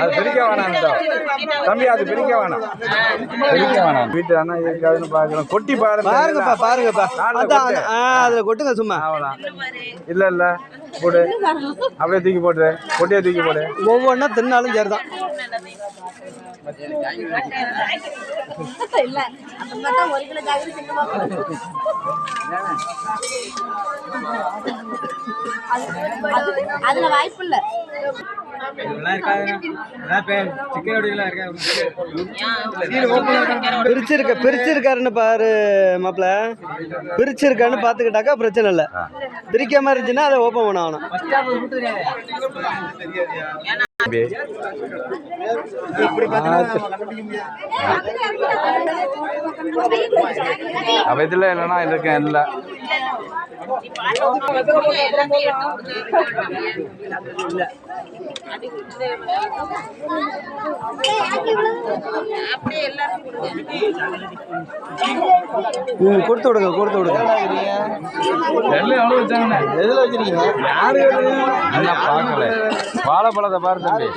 அது பிரிக்க வேணாம் தம்பி, அது பிரிக்க வேணாம், பிரிக்க வேணாம். வீட்டு அண்ணா இருக்காதுன்னு பாக்குறோம். கொட்டி பாருங்கப்பா, பாருங்கப்பா, அதுல கொட்டுங்க சும்மா. இல்ல இல்ல போடு, அப்படியே தூக்கி போட்டு, கொட்டியே தூக்கி போடு. ஒவ்வொன்னா தின்னாலும் சரிதான். அதுல வாய்ப்பு இல்ல. பிரிச்சிருக்காருன்னு பாரு மாப்பிள்ள, பிரிச்சிருக்கான்னு பாத்துக்கிட்டாக்கா பிரச்சனை இல்ல. பிரிக்காம இருந்துச்சுன்னா அதை ஓபன் பண்ண ஆகணும். அப்ப இதுல இல்லைன்னா இருக்கேன் இல்ல. கொடுத்து விடுங்க, கொடுத்து விடுங்க. எதுல வச்சிருக்கீங்க? பாக்கல, வாழைப்பழத்தை பாரு தம்பி.